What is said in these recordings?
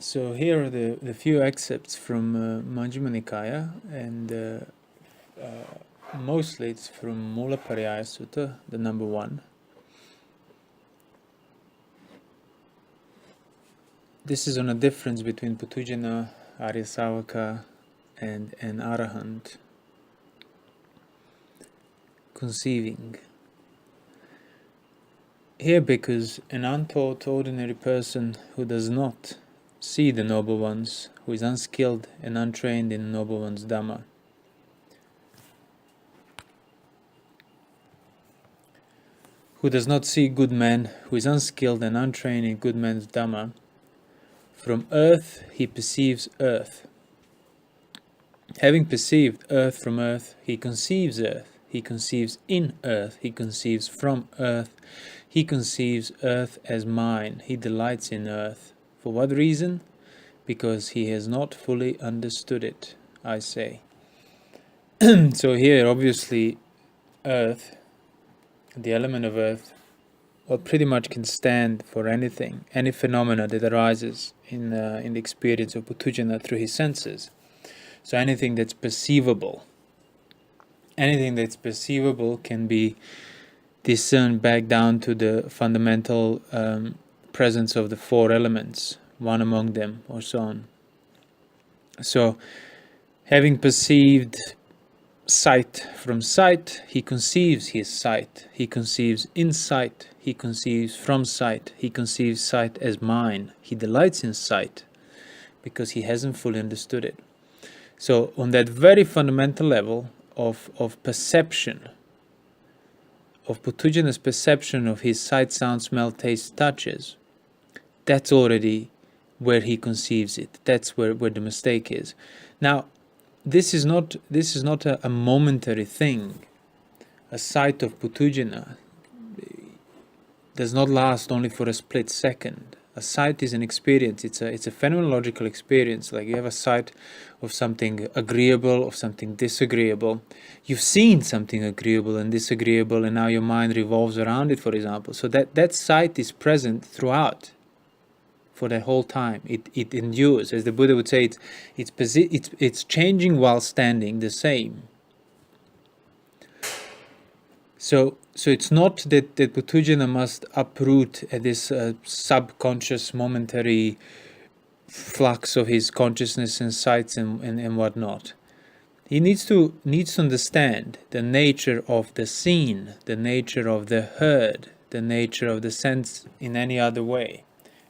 So here are the few excerpts from Majjhima Nikaya, and mostly it's from Mulapariyaya Sutta, the number 1. This is on a difference between puthujjana, ariyasavaka, and arahant. Conceiving. Here, because an untaught ordinary person who does not see the Noble Ones, who is unskilled and untrained in the Noble One's Dhamma, who does not see good men, who is unskilled and untrained in good men's Dhamma, from earth he perceives earth. Having perceived earth from earth, he conceives earth. He conceives in earth, he conceives from earth, he conceives earth as mine, he delights in earth. For what reason? Because he has not fully understood it, I say. So here, obviously, earth, the element of earth, well, pretty much can stand for anything, any phenomena that arises in the experience of puthujjana through his senses. So anything that's perceivable. Anything that's perceivable can be discerned back down to the fundamental presence of the 4 elements, one among them, or so on. So, having perceived sight from sight, he conceives his sight. He conceives in sight. He conceives from sight. He conceives sight as mine. He delights in sight because he hasn't fully understood it. So, on that very fundamental level of perception, of puthujjana's perception of his sight, sound, smell, taste, touches, that's already where he conceives it. That's where the mistake is. Now, this is not a momentary thing. A sight of puthujjana does not last only for a split second. A sight is an experience. It's a phenomenological experience. Like you have a sight of something agreeable, of something disagreeable. You've seen something agreeable and disagreeable, and now your mind revolves around it, for example. So that sight is present throughout, for the whole time. It endures, as the Buddha would say. It's changing while standing the same. So it's not that puthujjana must uproot this subconscious momentary flux of his consciousness and sights and whatnot. He needs to understand the nature of the seen, the nature of the heard, the nature of the sense in any other way.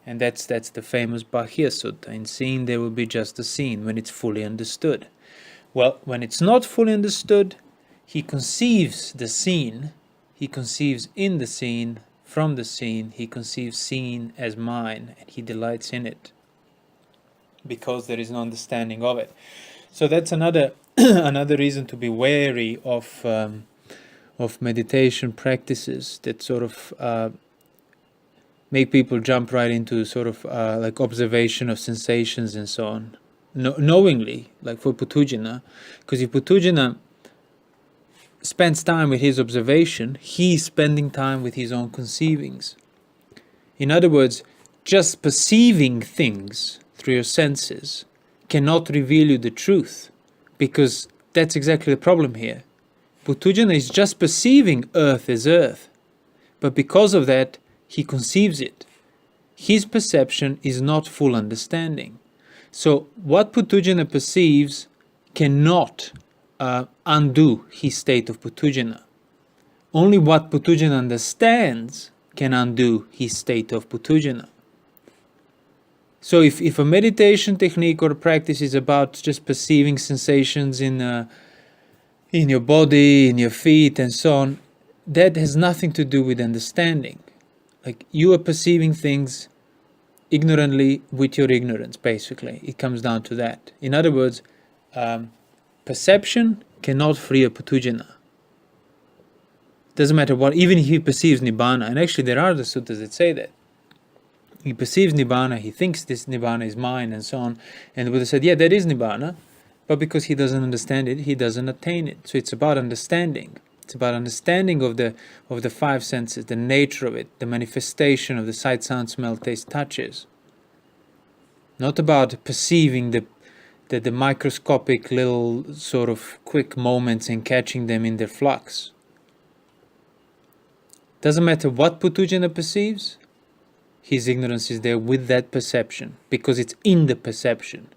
And that's the famous Bahya Sutta. In seeing there will be just a seen when it's fully understood. Well, when it's not fully understood, he conceives the seen, he conceives in the seen, from the seen, he conceives seen as mine, and he delights in it, because there is no understanding of it. So that's another another reason to be wary of meditation practices that sort of make people jump right into sort of like observation of sensations and so on, knowingly, like for puthujjana. Because if puthujjana spends time with his observation, he's spending time with his own conceivings. In other words, just perceiving things through your senses cannot reveal you the truth, because that's exactly the problem here. Puthujjana is just perceiving earth as earth, but because of that, he conceives it. His perception is not full understanding. So what puthujjana perceives cannot undo his state of puthujjana. Only what puthujjana understands can undo his state of puthujjana. So if a meditation technique or a practice is about just perceiving sensations in your body, in your feet and so on, that has nothing to do with understanding. Like you are perceiving things ignorantly with your ignorance, basically. It comes down to that. In other words, perception cannot free a puthujjana. Doesn't matter what, even if he perceives nibbana, and actually there are the suttas that say that. He perceives nibbana, he thinks this nibbana is mine and so on. And the Buddha said, yeah, that is nibbana, but because he doesn't understand it, he doesn't attain it. So it's about understanding. It's about understanding of the 5 senses, the nature of it, the manifestation of the sight, sound, smell, taste, touches. not about perceiving the microscopic little sort of quick moments and catching them in their flux. Doesn't matter what puthujjana perceives, his ignorance is there with that perception, because it's in the perception.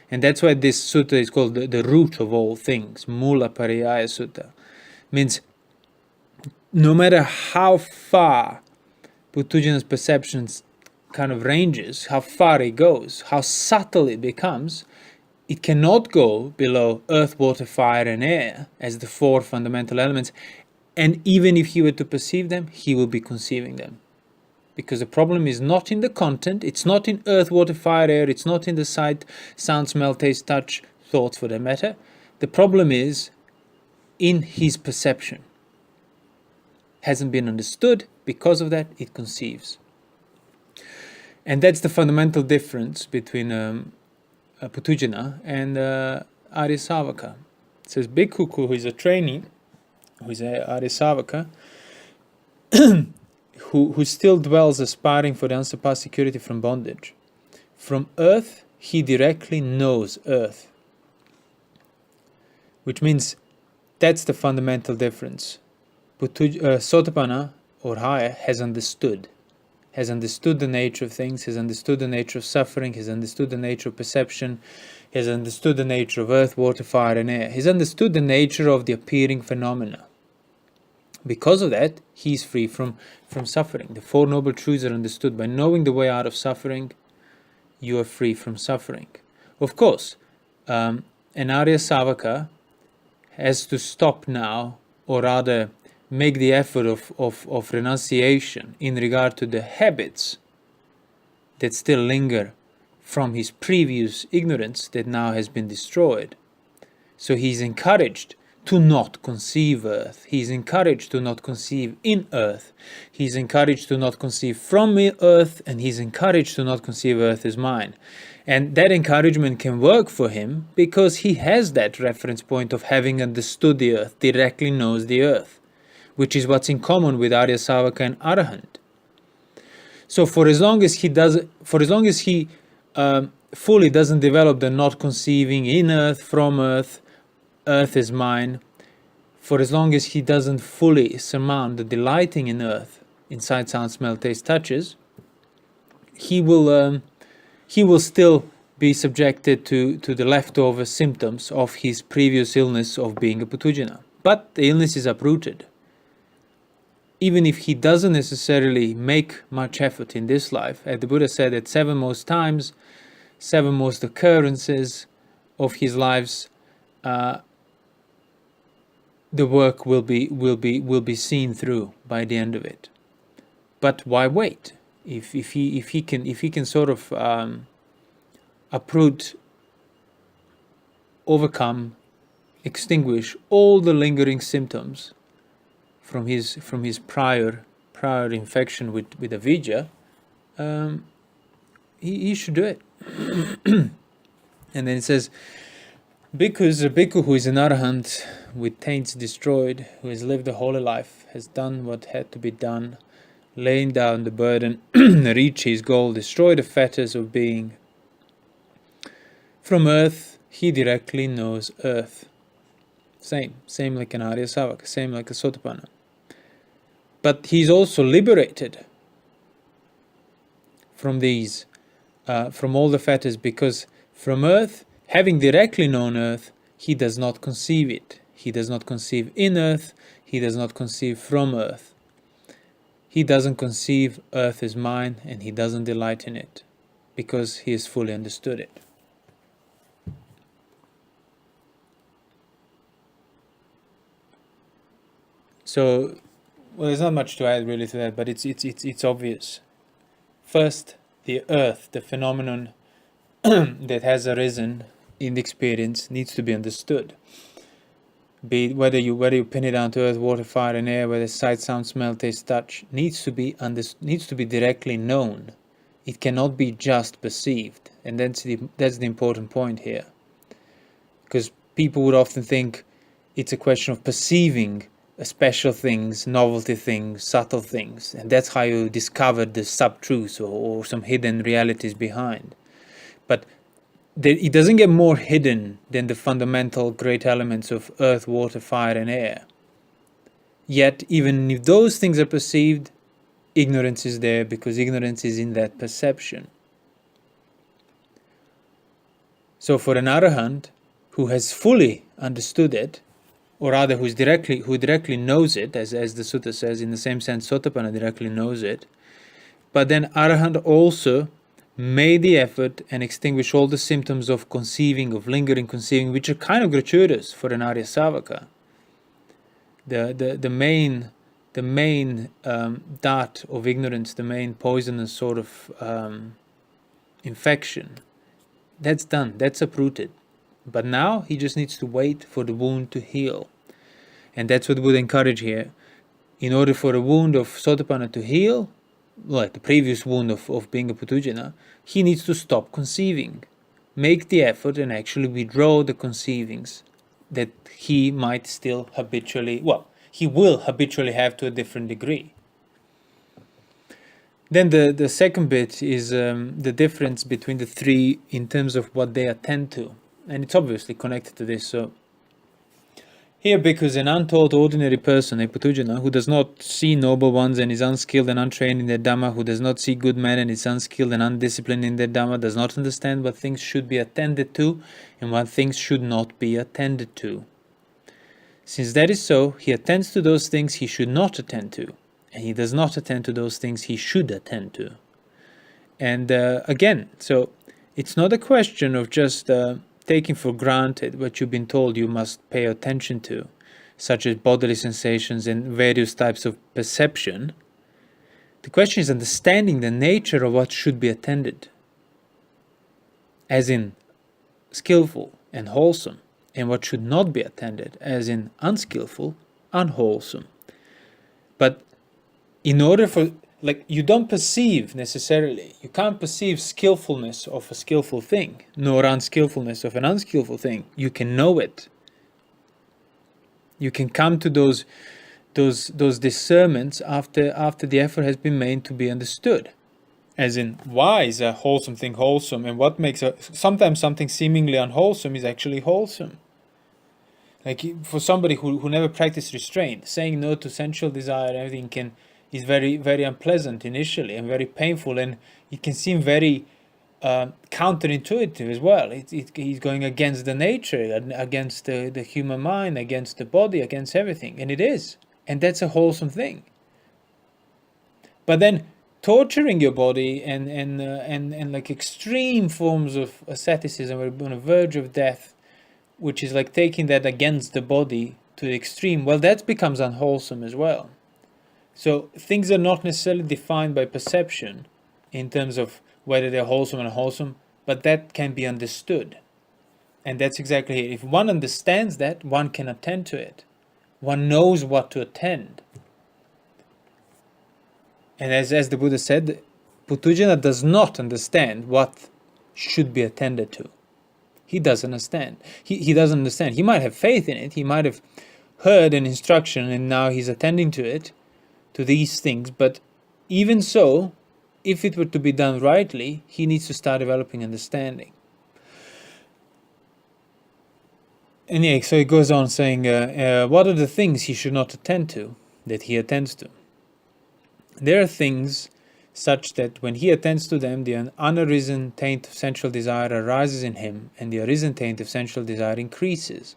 And that's why this sutta is called the root of all things, Mulapariyaya Sutta. Means no matter how far puthujjana's perceptions kind of ranges, how far it goes, how subtle it becomes, it cannot go below earth, water, fire and air as the four fundamental elements. And even if he were to perceive them, he will be conceiving them. Because the problem is not in the content, it's not in earth, water, fire, air, it's not in the sight, sound, smell, taste, touch, thoughts for that matter. The problem is in his perception. Hasn't been understood, because of that it conceives. And that's the fundamental difference between puthujjana and ariyasavaka. It says bhikkhu who is a trainee, who is a ariyasavaka, who still dwells aspiring for the unsurpassed security from bondage. From earth, he directly knows earth. Which means that's the fundamental difference. Sotapanna, or higher, has understood the nature of things, has understood the nature of suffering, has understood the nature of perception, has understood the nature of earth, water, fire and air. He's understood the nature of the appearing phenomena. Because of that, he is free from suffering. The Four Noble Truths are understood. By knowing the way out of suffering, you are free from suffering. Of course, an ariyasavaka has to stop now, or rather make the effort of renunciation in regard to the habits that still linger from his previous ignorance that now has been destroyed. So he's encouraged to not conceive earth. He's encouraged to not conceive in earth. He's encouraged to not conceive from earth, and he's encouraged to not conceive earth as mine. And that encouragement can work for him because he has that reference point of having understood the earth, directly knows the earth, which is what's in common with ariyasavaka and arahant. So for as long as he fully doesn't develop the not conceiving in earth, from earth, earth is mine, for as long as he doesn't fully surmount the delighting in earth, in sight, sound, smell, taste, touches, he will still be subjected to the leftover symptoms of his previous illness of being a puthujjana. But the illness is uprooted. Even if he doesn't necessarily make much effort in this life, as the Buddha said that 7 most times, 7 most occurrences of his lives, the work will be seen through by the end of it. But why wait? If he can sort of uproot, overcome, extinguish all the lingering symptoms from his prior infection with avidya, he should do it. And then it says, a bhikkhu who is an arahant with taints destroyed, who has lived a holy life, has done what had to be done, laying down the burden, reach his goal, destroy the fetters of being. From earth, he directly knows earth. Same like an ariyasavaka, same like a sotapanna. But he's also liberated from these, from all the fetters, because from earth, having directly known earth, he does not conceive it. He does not conceive in earth, he does not conceive from earth. He doesn't conceive earth as mine, and he doesn't delight in it, because he has fully understood it. So, well, there's not much to add really to that, but it's obvious. First, the earth, the phenomenon that has arisen in the experience, needs to be understood. Be it whether you pin it down to earth, water, fire, and air, whether sight, sound, smell, taste, touch, needs to be directly known. It cannot be just perceived, and that's the important point here. Because people would often think it's a question of perceiving special things, novelty things, subtle things, and that's how you discover the sub-truths or some hidden realities behind. But it doesn't get more hidden than the fundamental great elements of earth, water, fire, and air. Yet, even if those things are perceived, ignorance is there, because ignorance is in that perception. So for an arahant who has fully understood it, or rather who directly knows it, as the sutta says, in the same sense Sotapanna directly knows it, but then arahant also made the effort and extinguish all the symptoms of conceiving, of lingering conceiving, which are kind of gratuitous for an ariyasavaka. The main dart of ignorance, the main poisonous sort of infection, that's done, that's uprooted. But now he just needs to wait for the wound to heal. And that's what Buddha encourage here. In order for a wound of Sotapanna to heal, like the previous wound of being a puthujjana, he needs to stop conceiving. Make the effort and actually withdraw the conceivings that he might still habitually, he will habitually have to a different degree. Then the second bit is the difference between the three in terms of what they attend to. And it's obviously connected to this. So here, because an untaught ordinary person, a puthujjana, who does not see noble ones and is unskilled and untrained in their Dhamma, who does not see good men and is unskilled and undisciplined in their Dhamma, does not understand what things should be attended to and what things should not be attended to. Since that is so, he attends to those things he should not attend to, and he does not attend to those things he should attend to. And again, so it's not a question of just taking for granted what you've been told you must pay attention to, such as bodily sensations and various types of perception. The question is understanding the nature of what should be attended, as in skillful and wholesome, and what should not be attended, as in unskillful, unwholesome. But in order for, you don't perceive necessarily, you can't perceive skillfulness of a skillful thing, nor unskillfulness of an unskillful thing. You can know it. You can come to those discernments after the effort has been made to be understood. As in, why is a wholesome thing wholesome, and what makes sometimes something seemingly unwholesome is actually wholesome. Like for somebody who never practiced restraint, saying no to sensual desire and everything is very, very unpleasant initially and very painful, and it can seem very counterintuitive as well. He's going against the nature, against the human mind, against the body, against everything, and it is, and that's a wholesome thing. But then torturing your body and like extreme forms of asceticism, we're on the verge of death, which is like taking that against the body to the extreme, well, that becomes unwholesome as well. So things are not necessarily defined by perception in terms of whether they're wholesome or unwholesome, but that can be understood. And that's exactly it. If one understands that, one can attend to it. One knows what to attend. And as the Buddha said, puthujjana does not understand what should be attended to. He doesn't understand. He doesn't understand. He might have faith in it. He might have heard an instruction and now he's attending to it, to these things. But even so, if it were to be done rightly, he needs to start developing understanding. And yeah, so it goes on saying, what are the things he should not attend to, that he attends to? There are things such that when he attends to them, the unarisen taint of sensual desire arises in him, and the arisen taint of sensual desire increases.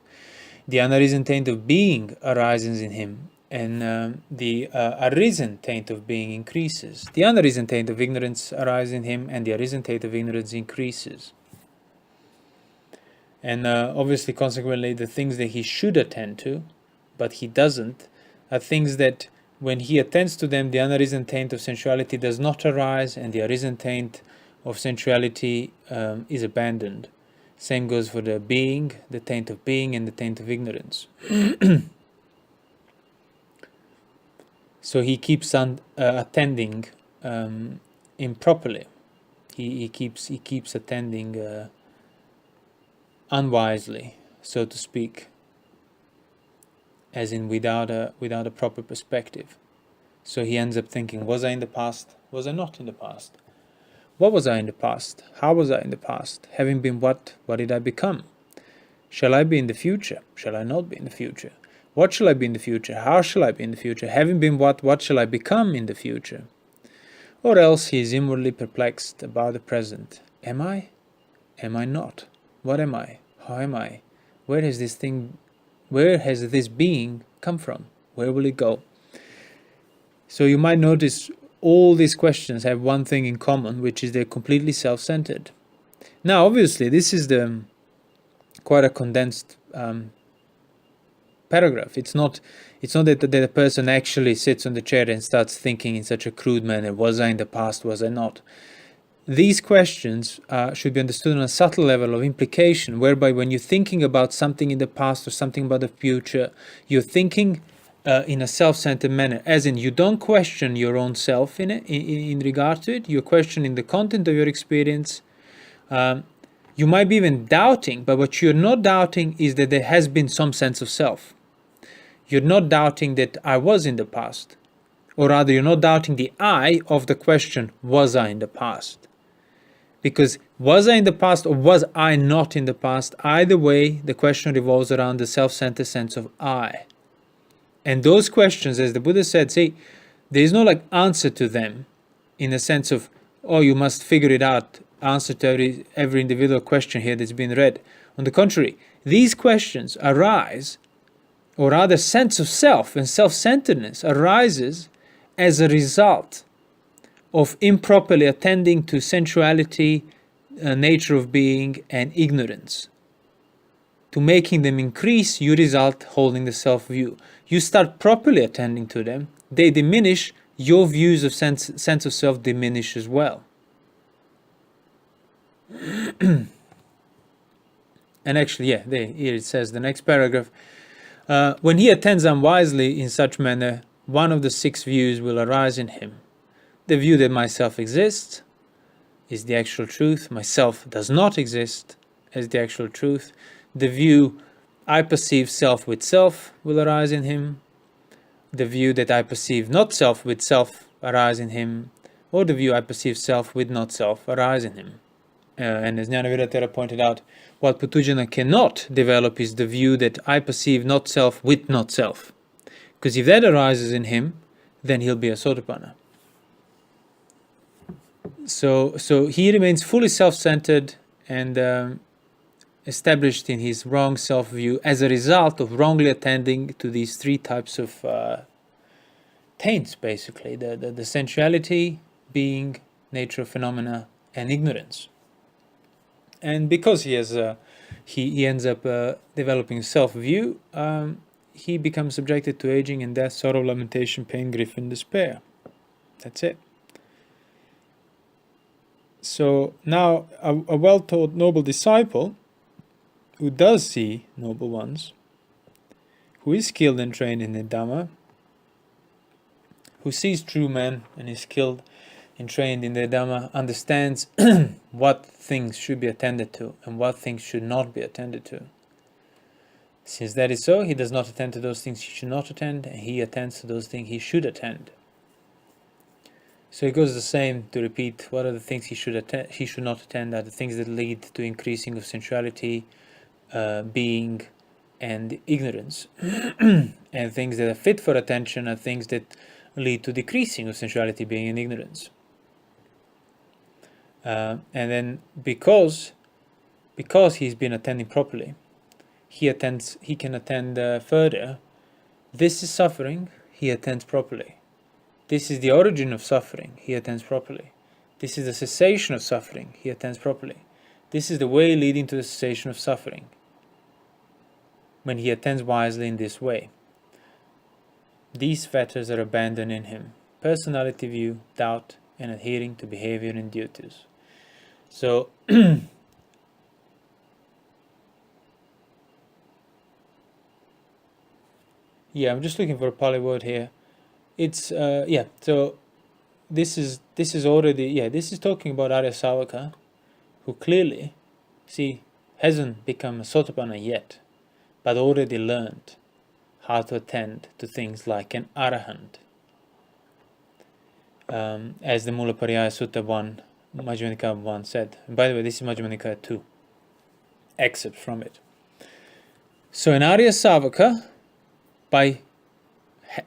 The unarisen taint of being arises in him, and the arisen taint of being increases. The unarisen taint of ignorance arises in him, and the arisen taint of ignorance increases. And obviously, consequently, the things that he should attend to, but he doesn't, are things that when he attends to them, the unarisen taint of sensuality does not arise, and the arisen taint of sensuality is abandoned. Same goes for the being, the taint of being, and the taint of ignorance. So he keeps on attending improperly. He keeps attending unwisely, so to speak, as in without a proper perspective. So he ends up thinking, was I in the past? Was I not in the past? What was I in the past? How was I in the past? Having been what did I become? Shall I be in the future? Shall I not be in the future? What shall I be in the future? How shall I be in the future? Having been what shall I become in the future? Or else he is inwardly perplexed about the present. Am I? Am I not? What am I? How am I? Where has this being come from? Where will it go? So you might notice all these questions have one thing in common, which is they're completely self-centered. Now, obviously, this is quite a condensed paragraph. It's not that the person actually sits on the chair and starts thinking in such a crude manner. Was I in the past? Was I not? These questions should be understood on a subtle level of implication, whereby when you're thinking about something in the past or something about the future, you're thinking in a self-centered manner, as in you don't question your own self in regard to it. You're questioning the content of your experience. You might be even doubting, but what you're not doubting is that there has been some sense of self. You're not doubting that I was in the past, or rather you're not doubting the I of the question, was I in the past? Because was I in the past or was I not in the past, either way the question revolves around the self-centered sense of I. And those questions, as the Buddha said, see, there is no answer to them in the sense of, oh, you must figure it out, answer to every individual question here that's been read. On the contrary, these questions arise, or rather sense of self and self-centeredness arises as a result of improperly attending to sensuality, nature of being, and ignorance. To making them increase, you result holding the self-view. You start properly attending to them, they diminish, your views of sense of self diminish as well. And actually, here it says, the next paragraph, when he attends unwisely in such manner, one of the 6 views will arise in him. The view that myself exists is the actual truth. Myself does not exist as the actual truth. The view I perceive self with self will arise in him. The view that I perceive not self with self arise in him. Or the view I perceive self with not self arise in him. And as Thero pointed out, what puthujjana cannot develop is the view that I perceive not self with not self. Because if that arises in him, then he'll be a sotapanna. So he remains fully self-centered and established in his wrong self-view as a result of wrongly attending to these 3 types of taints, basically. The sensuality, being, nature of phenomena, and ignorance. And because he has he ends up developing self-view, he becomes subjected to aging and death, sorrow, lamentation, pain, grief, and despair. That's it. So now a well-taught noble disciple who does see noble ones, who is skilled and trained in the Dhamma, who sees true men and is skilled and trained in the Dhamma, understands what things should be attended to and what things should not be attended to. Since that is so, he does not attend to those things he should not attend, and he attends to those things he should attend. So it goes the same to repeat what are the things he should not attend are the things that lead to increasing of sensuality, being, and ignorance. And things that are fit for attention are things that lead to decreasing of sensuality, being, and ignorance. And then because he's been attending properly, he can attend further. This is suffering, he attends properly. This is the origin of suffering, he attends properly. This is the cessation of suffering, he attends properly. This is the way leading to the cessation of suffering, when he attends wisely in this way. These fetters are abandoned in him: personality view, doubt, and adhering to behavior and duties. So, yeah, I'm just looking for a Pali word here. It's so this is already this is talking about ariyasavaka, who clearly hasn't become a sotapanna yet, but already learned how to attend to things like an arahant. As the Mulapariyaya Sutta 1 Majjhima Nikaya 1 said. And by the way, this is Majjhima Nikaya 2. Excerpt from it. So in ariyasavaka, by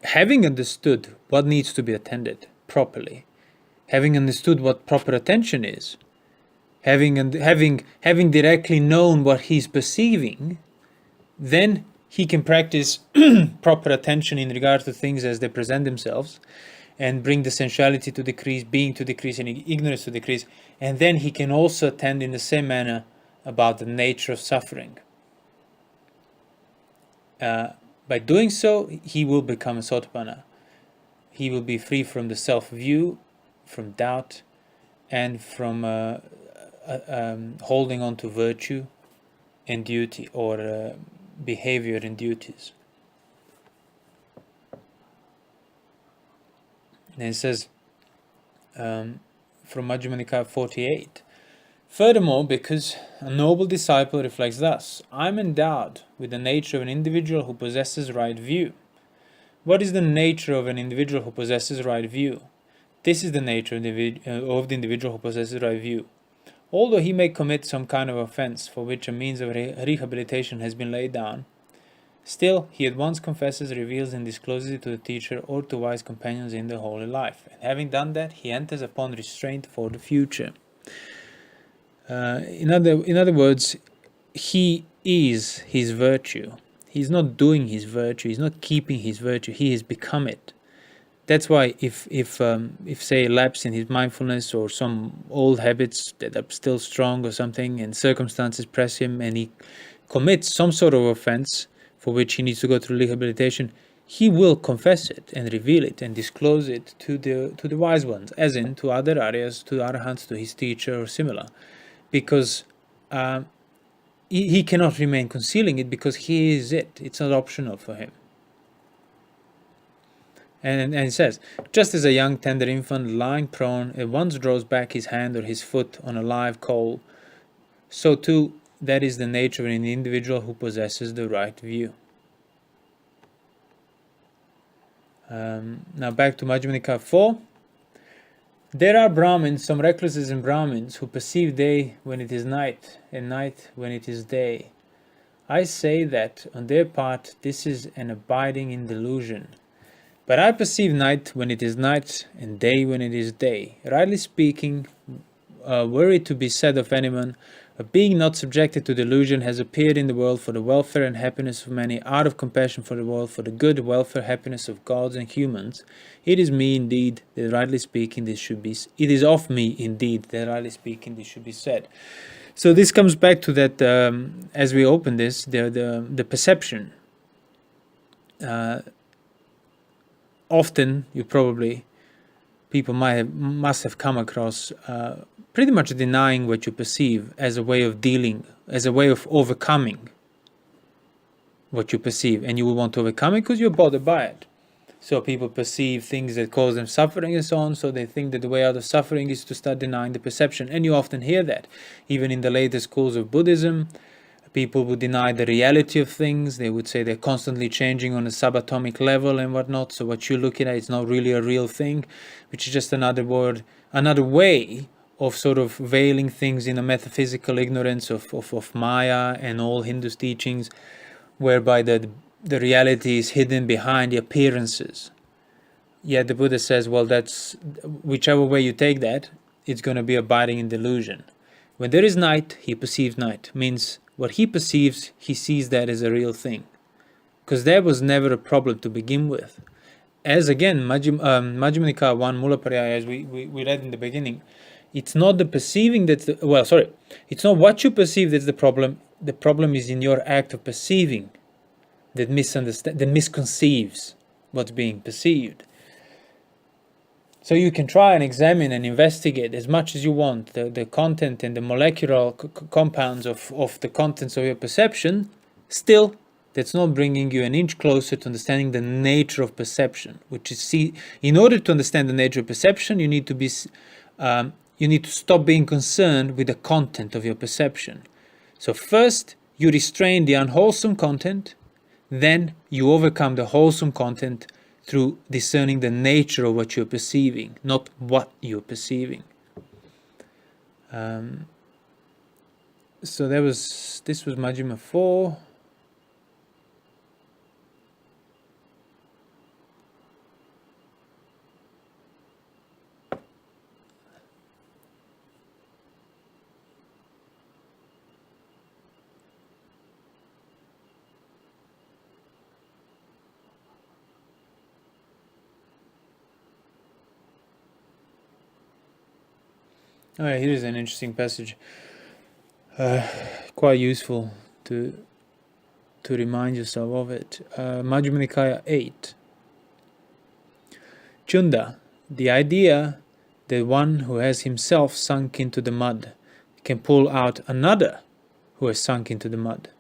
having understood what needs to be attended properly, having understood what proper attention is, having directly known what he's perceiving, then he can practice proper attention in regard to things as they present themselves, and bring the sensuality to decrease, being to decrease, and ignorance to decrease. And then he can also attend in the same manner about the nature of suffering. By doing so, he will become a sotapanna. He will be free from the self-view, from doubt, and from holding on to virtue and duty, or behavior and duties. And it says from Majjhima Nikaya 48, furthermore, because a noble disciple reflects thus, I am endowed with the nature of an individual who possesses right view. What is the nature of an individual who possesses right view? This is the nature of the individual who possesses right view. Although he may commit some kind of offense for which a means of rehabilitation has been laid down, still he at once confesses, reveals, and discloses it to the teacher or to wise companions in the holy life. And having done that, he enters upon restraint for the future. In other words, he is his virtue. He's not doing his virtue. He's not keeping his virtue. He has become it. That's why if say lapse in his mindfulness, or some old habits that are still strong or something, and circumstances press him, and he commits some sort of offense for which he needs to go through rehabilitation, he will confess it and reveal it and disclose it to the wise ones, as in to other aryas, to arahants, to his teacher or similar, because he cannot remain concealing it, because he is it. It's not optional for him. And it says, just as a young tender infant lying prone at once draws back his hand or his foot on a live coal, so too that is the nature of an individual who possesses the right view. Now back to Majjhima Nikaya 4. There are Brahmins, some recluses and Brahmins, who perceive day when it is night, and night when it is day. I say that, on their part, this is an abiding in delusion. But I perceive night when it is night, and day when it is day. Rightly speaking, were it to be said of anyone, a being not subjected to delusion has appeared in the world for the welfare and happiness of many, out of compassion for the world, for the good, welfare, happiness of gods and humans. It is me indeed that rightly speaking this should be. It is of me indeed that rightly speaking this should be said. So this comes back to that, as we open this, the perception. Often people must have come across pretty much denying what you perceive as a way of dealing, as a way of overcoming what you perceive, and you will want to overcome it because you're bothered by it. So people perceive things that cause them suffering and so on, so they think that the way out of suffering is to start denying the perception. And you often hear that even in the later schools of Buddhism. People would deny the reality of things. They would say they're constantly changing on a subatomic level and whatnot. So what you're looking at is not really a real thing, which is just another way of sort of veiling things in a metaphysical ignorance of Maya and all Hindu teachings, whereby the reality is hidden behind the appearances. Yet the Buddha says, well, that's whichever way you take that, it's going to be abiding in delusion. When there is night, he perceives night. Means what he perceives, he sees that as a real thing. Because there was never a problem to begin with. As again, Majjhima Nikaya 1, Mulapariyaya, as we read in the beginning, it's not the perceiving that's it's not what you perceive that's the problem. The problem is in your act of perceiving that misconceives what's being perceived. So you can try and examine and investigate as much as you want the content and the molecular compounds of the contents of your perception. Still, that's not bringing you an inch closer to understanding the nature of perception. Which is, in order to understand the nature of perception, you need to stop being concerned with the content of your perception. So first, you restrain the unwholesome content, then you overcome the wholesome content through discerning the nature of what you're perceiving, not what you're perceiving. So this was Majjhima 4. Oh, yeah, here is an interesting passage, quite useful to remind yourself of it. Majjhima Nikaya 8. Chunda, the idea that one who has himself sunk into the mud can pull out another who has sunk into the mud,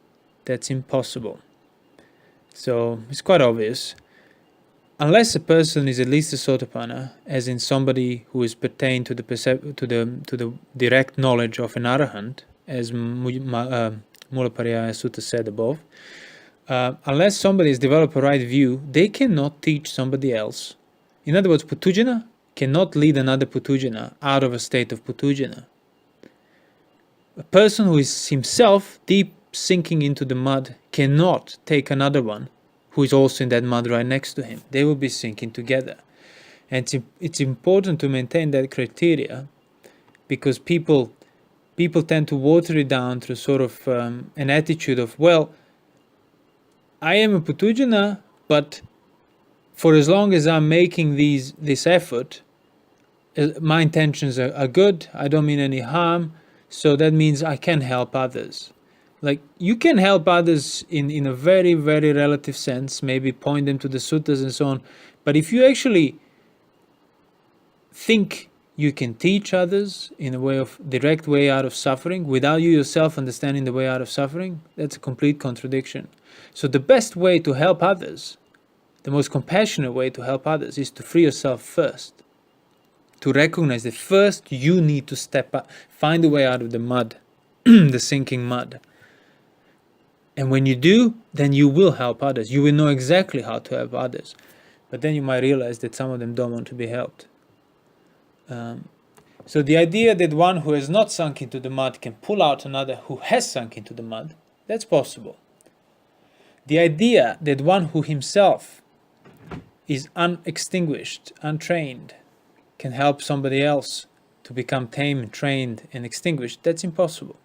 that's impossible. So it's quite obvious. Unless a person is at least a Sotapanna, as in somebody who is pertained to the direct knowledge of an arahant, as Mulapariyaya Sutta said above, unless somebody has developed a right view, they cannot teach somebody else. In other words, puthujjana cannot lead another puthujjana out of a state of puthujjana. A person who is himself deep sinking into the mud cannot take another one who is also in that mud right next to him. They will be sinking together. And it's important to maintain that criteria, because people tend to water it down through sort of an attitude of, well, I am a puthujjana, but for as long as I'm making this effort, my intentions are good, I don't mean any harm, so that means I can help others. Like, you can help others in a very, very relative sense, maybe point them to the suttas and so on, but if you actually think you can teach others in a way of direct way out of suffering without you yourself understanding the way out of suffering, that's a complete contradiction. So the best way to help others, the most compassionate way to help others, is to free yourself first. To recognize that first you need to step up, find a way out of the mud, the sinking mud. And when you do, then you will help others. You will know exactly how to help others. But then you might realize that some of them don't want to be helped. So the idea that one who has not sunk into the mud can pull out another who has sunk into the mud, that's possible. The idea that one who himself is unextinguished, untrained, can help somebody else to become tame, trained, and extinguished, that's impossible.